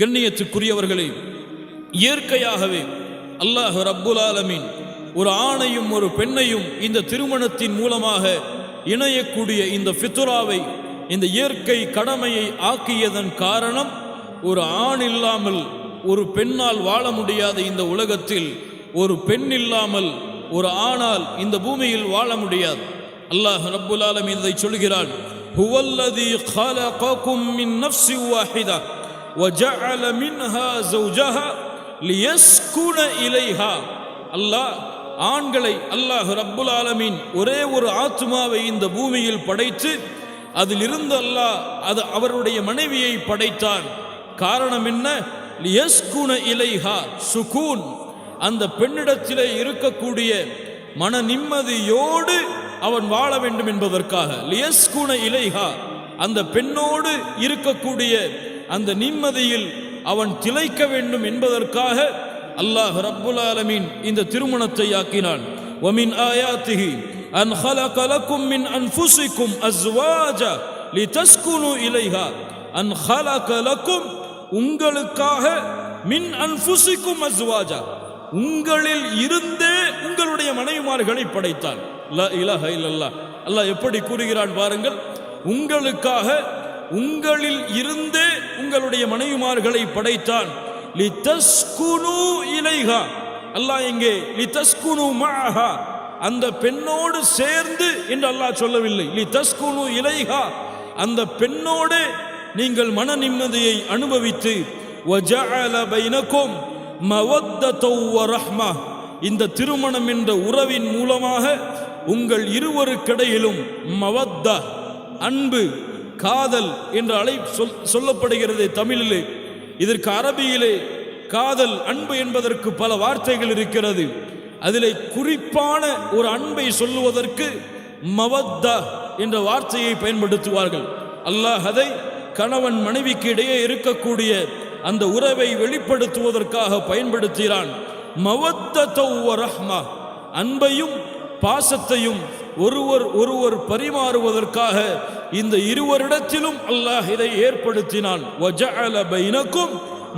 கண்ணியத்துக்குரியவர்களே, இயற்கையாகவே அல்லாஹ் ரப்புல் ஆலமீன் ஒரு ஆணையும் ஒரு பெண்ணையும் இந்த திருமணத்தின் மூலமாக இணையக்கூடிய இந்த ஃபித்ராவை, இந்த இயற்கை கடமையை ஆக்கியதன் காரணம், ஒரு ஆண் இல்லாமல் ஒரு பெண்ணால் வாழ முடியாத இந்த உலகத்தில் ஒரு பெண் இல்லாமல் ஒரு ஆணால் இந்த பூமியில் வாழ முடியாது. அல்லாஹ் ரப்புல் ஆலமீன் இதை சொல்கிறான், ஹுவல்லதீ خلقكم من نفس واحدة وجعل منها زوجها ليسكن إليها. அல்லாஹ் ஆண்களை அல்லாஹ் ரப்புல் ஆலமீன் ஒரே ஒரு ஆத்மாவை இந்த பூமியில் படைத்து அதிலிருந்து அல்லாஹ் அவருடைய மனைவியை படைத்தான். காரணம் என்ன? லியஸ்குன இலைஹா, சுகூன், அந்த பெண்ணிடத்திலே இருக்கக்கூடிய மன நிம்மதியோடு அவன் வாழ வேண்டும் என்பதற்காக. லியஸ்குன இலைஹா, அந்த பெண்ணோடு இருக்கக்கூடிய அந்த நிம்மதியில் அவன் திளைக்க வேண்டும் என்பதற்காக அல்லாஹ் ரப்புல் ஆலமீன் இந்த திருமணத்தை ஆக்கினான். வமின் ஆயாத்திஹி அன் خلق لكم من انفسكم ازواجا لتسكنوا اليها. அன் خلق لكم, உங்களுக்காக, மின் அன்ஃபுசிக்கும் அஸ்வாஜா, உங்களில் இருந்தே உங்களுடைய மனைவிமார்களை படைத்தான். லா இலாஹ இல்லல்லாஹ். அல்லாஹ் எப்படி கூறுகிறான் பாருங்கள், உங்களுக்காக உங்களில் இருந்தே உங்களுடைய மனைவிமார்களை படைத்தான். லிதஸ்குனு இலைஹா, அல்லாஹ் எங்கே லிதஸ்குனு மஅஹா, அந்த பெண்ணோடு சேர்ந்து என்று அல்லாஹ் சொல்லவில்லை. லிதஸ்குனு இலைஹா, அந்த பெண்ணோடு நீங்கள் மன நிம்மதியை அனுபவித்து, வஜஅல பைனக்கும் மவத்தத வ ரஹ்மா, இந்த திருமணம் என்ற உறவின் மூலமாக உங்கள் இருவருக்கிடையிலும் மவத்தா, அன்பு, காதல் என்ற சொல்லப்படுகிறது தமிழிலே. இதற்கு அரபியிலே காதல், அன்பு என்பதற்கு பல வார்த்தைகள் இருக்கிறது. அதிலே குறிப்பான ஒரு அன்பை சொல்லுவதற்கு மவத்தா என்ற வார்த்தையை பயன்படுத்துவார்கள். அல்லாஹ் அதை கணவன் மனைவிக்கு இடையே இருக்கக்கூடிய அந்த உறவை வெளிப்படுத்துவதற்காக பயன்படுத்துகிறான். மவத்தத வ ரஹ்மா, அன்பையும் பாசத்தையும் ஒருவர் பரிமாறுவதற்காக இந்த இருவரிடத்திலும் அல்லாஹ் இதை ஏற்படுத்தினான். வஜஅல பைனக்கும்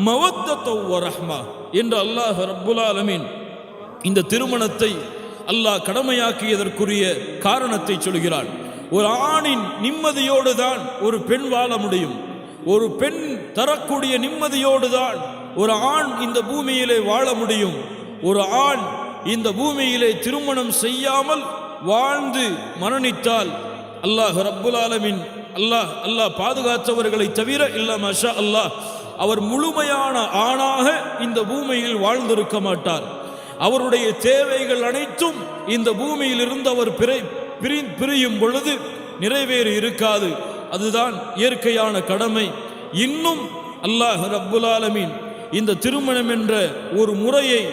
மவத்தத வ ரஹ்மா என்று அல்லாஹ் ரப்புல் ஆலமீன் இந்த திருமணத்தை அல்லாஹ் கடமையாக்கியதற்குரிய காரணத்தை சொல்கிறான். ஒரு ஆணின் நிம்மதியோடு தான் ஒரு பெண் வாழ முடியும். ஒரு பெண் தரக்கூடிய நிம்மதியோடு தான் ஒரு ஆண் இந்த பூமியிலே வாழ முடியும். ஒரு ஆண் இந்த பூமியிலே திருமணம் செய்யாமல் வாழ்ந்து மரணித்தால் அல்லாஹ் ரப்புல் ஆலமீன் அல்லாஹ் பாதுகாத்தவர்களை தவிர இல்ல மாஷா அல்லாஹ், அவர் முழுமையான ஆணாக இந்த பூமியில் வாழ்ந்திருக்க மாட்டார். அவருடைய தேவைகள் அனைத்தும் இந்த பூமியில் இருந்து அவர் பிரியும் பொழுது நிறைவேறி இருக்காது. அதுதான் இயற்கையான கடமை. இன்னும் அல்லாஹ் ரப்புல் ஆலமீன் இந்த திருமணம் என்ற ஒரு முறையை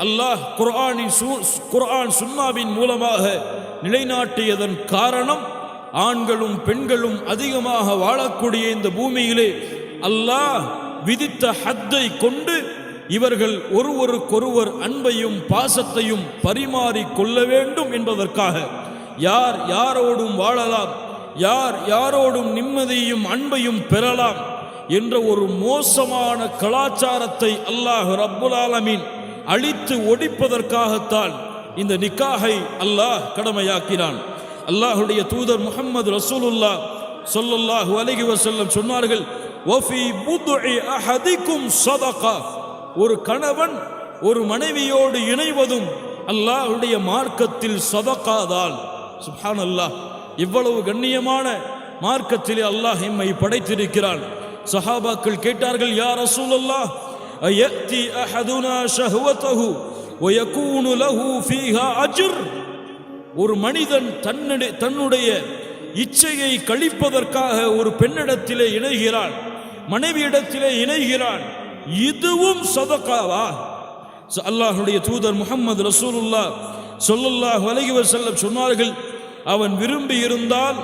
அல்லாஹ் குர்ஆன் சுன்னாவின் மூலமாக நிலைநாட்டியதன் காரணம், ஆண்களும் பெண்களும் அதிகமாக வாழக்கூடிய இந்த பூமியிலே அல்லாஹ் விதித்த ஹத்தை கொண்டு இவர்கள் ஒருவருக்கொருவர் அன்பையும் பாசத்தையும் பரிமாறிக் கொள்ள வேண்டும் என்பதற்காக, யார் யாரோடும் வாழலாம், யார் யாரோடும் நிம்மதியும் அன்பையும் பெறலாம் என்ற ஒரு மோசமான கலாச்சாரத்தை அல்லாஹ் ரப்புல் ஆலமீன் அழித்து ஒழிப்பதற்காகத்தான் இந்த நிக்காஹை அல்லாஹ் கடமையாக்கினான். அல்லாஹுடைய தூதர் முஹம்மது ரசூலுல்லாஹ் ஸல்லல்லாஹு அலைஹி வஸல்லம் சொன்னார்கள், வஃபி புத்இ அஹதிக்கும் ஸதகா, ஒரு கணவன் ஒரு மனைவியோடு இணைவதும் அல்லாஹுடைய மார்க்கத்தில் சதகாதான். சுப்ஹானல்லாஹ், இவ்வளவு கண்ணியமான மார்க்கத்திலே அல்லாஹ் எம்மை படைத்திருக்கிறான். சஹாபாக்கள் கேட்டார்கள், யா ரசூலல்லாஹ், அயத்தி அஹதுனா ஷஹ்வதஹு வயகூனு லஹு ஃபீஹா அஜ்ர், ஒரு மனிதன் தன்னுடைய இச்சையை கழிப்பதற்காக ஒரு பெண்ணிடத்திலே இணைகிறான், மனைவியிடத்திலே இணைகிறான், இதுவும் சதகாவா? அல்லாஹ்வுடைய தூதர் முஹம்மது ரசூலுல்லாஹ் ஸல்லல்லாஹு அலைஹி வஸல்லம் சொன்னார்கள், அவன் விரும்பி இருந்தால்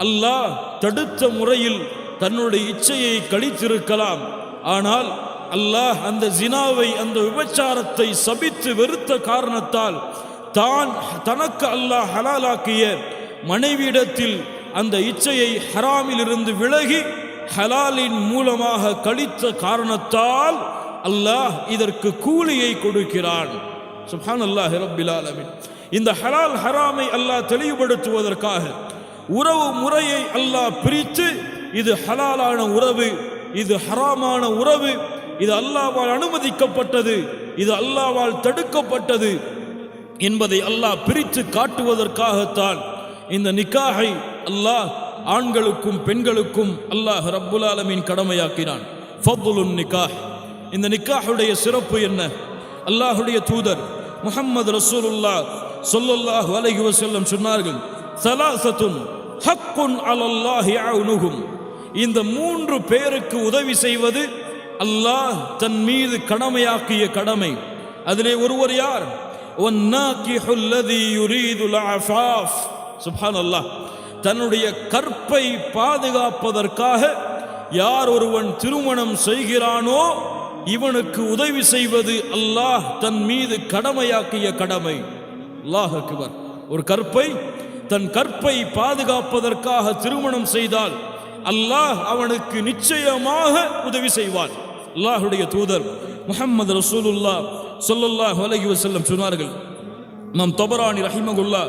அல்லாஹ் தடுத்த முறையில் தன்னுடைய இச்சையை கழித்திருக்கலாம். ஆனால் அல்லாஹ் அந்த ஜினாவை, அந்த விபச்சாரத்தை சபித்து வெறுத்த காரணத்தால் தனக்கு அல்லாஹ் ஹலாலாக்கிய மனைவியிடத்தில் அந்த இச்சையை ஹராமில் இருந்து விலகி ஹலாலின் மூலமாக கழித்த காரணத்தால் அல்லாஹ் இதற்கு கூலியை கொடுக்கிறான். சுப்ஹானல்லாஹி ரப்பில் ஆலமீன். இந்த ஹலால் ஹராமை அல்லாஹ் தெளிவுபடுத்துவதற்காக உறவு முறையை அல்லாஹ் பிரித்து, இது ஹலாலான உறவு, இது ஹராமான உறவு, இது அல்லாஹ்வால் அனுமதிக்கப்பட்டது, இது அல்லாஹ்வால் தடுக்கப்பட்டது என்பதை அல்லாஹ் பிரித்து காட்டுவதற்காகத்தான் இந்த நிக்காஹை அல்லாஹ் ஆண்களுக்கும் பெண்களுக்கும் அல்லாஹ் ரப்புல் ஆலமீன் கடமையாக்கினான். ஃபத்லுன் நிக்காஹ். இந்த நிக்காஹுடைய சிறப்பு என்ன? அல்லாஹுடைய தூதர் முஹம்மது ரசூலுல்லாஹ் ஸல்லல்லாஹு அலைஹி வஸல்லம் சொன்னார்கள், ஸலாஸத்துன் ஹக்குன் அலல்லாஹி அவுனுஹும். இந்த 3 பேருக்கு உதவி செய்வது அல்லாஹ் தன் மீது கடமையாக்கிய கடமை. அதிலே ஒருவர் யார்? வன்னாகிஹுல் லதீ யுரீதுல் அஃபாஃப். சுப்ஹானல்லாஹ். தன்னுடைய கற்பை பாதுகாப்பதற்காக யார் ஒருவன் திருமணம் செய்கிறானோ இவனுக்கு உதவி செய்வது அல்லாஹ் தன் மீது கடமையாக்கிய கடமை. அல்லாஹ் அக்பர். ஒரு தன் கற்பை பாதுகாப்பதற்காக திருமணம் செய்தால் அல்லாஹ் அவனுக்கு நிச்சயமாக உதவி செய்வான். அல்லாஹுடைய தூதர் முஹம்மது ரசூலுல்லாஹ் ஸல்லல்லாஹு அலைஹி வஸல்லம் சொன்னார்கள். நம் தபரானி ரஹிமஹுல்லாஹ்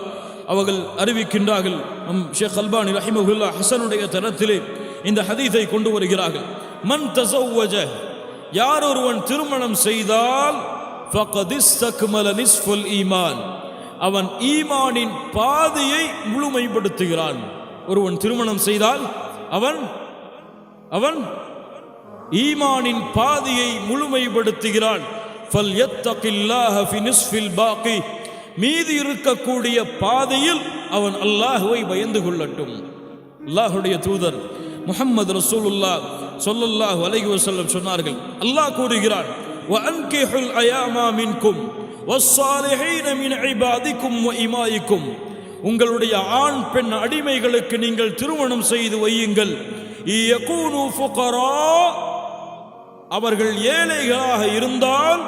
அவர்கள் அறிவிக்கின்றார்கள், நம் ஷேக் அல்பானி ரஹிமஹுல்லாஹ் ஹஸனுடைய தரத்திலே இந்த ஹதீஸை கொண்டு வருகிறார்கள். மன் தஸவ்வஜ, யார் ஒருவன் திருமணம் செய்தால் ஃபகத் இஸ்தக்மல நிஸ்ஃபுல் ஈமான், அவன் ஈமானின் பாதியை முழுமைப்படுத்துகிறான். ஒருவன் திருமணம் செய்தால் அவன் ஈமானின் பாதியை முழுமைப்படுத்துகிறான். ஃபல்யத்தகில்லாஹ ஃபி நிஸ்ஃபில் பாகி, மீதி இருக்கக்கூடிய பாதியில் அவன் அல்லாஹ்வை பயந்து கொள்ளட்டும். அல்லாஹ்வுடைய தூதர் முஹம்மது ரசூலுல்லாஹ் ஸல்லல்லாஹு அலைஹி வஸல்லம் சொன்னார்கள், அல்லாஹ் கூறுகிறான், வஅன்கிஹுல் அயாமா மின்கும் வஸ்ஸாலிஹீன மின் இபாதிக்கும் வ இமாயிக்கும். உங்களுடைய ஆண் பெண் அடிமைகளுக்கு நீங்கள் திருமணம் செய்து வையுங்கள். யகூனு ஃபுகரா, அவர்கள் ஏழைகளாக இருந்தால்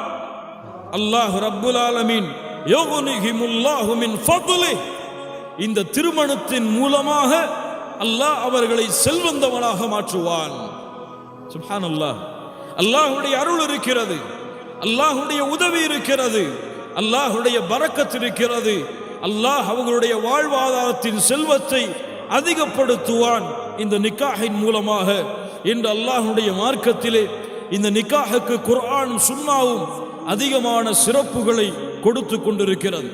அல்லாஹ் ரப்புல் ஆலமீன் யுக்னிஹிமுல்லாஹு மின் ஃபத்லிஹ், இந்த திருமணத்தின் மூலமாக அல்லாஹ் அவர்களை செல்வந்தவனாக மாற்றுவான். சுப்ஹானல்லாஹ். அல்லாஹ்வுடைய அருள் இருக்கிறது, அல்லாஹ்வுடைய உதவி இருக்கிறது, அல்லாஹ்வுடைய பரக்கத் இருக்கிறது. அல்லாஹ் அவர்களுடைய வாழ்வாதாரத்தின் செல்வத்தை அதிகப்படுத்துவான் இந்த நிக்காஹின் மூலமாக என்று அல்லாஹ்வுடைய மார்க்கத்திலே இந்த நிக்காஹுக்கு குர்ஆனும் சுன்னாவும் அதிகமான சிறப்புகளை கொடுத்து கொண்டிருக்கிறது.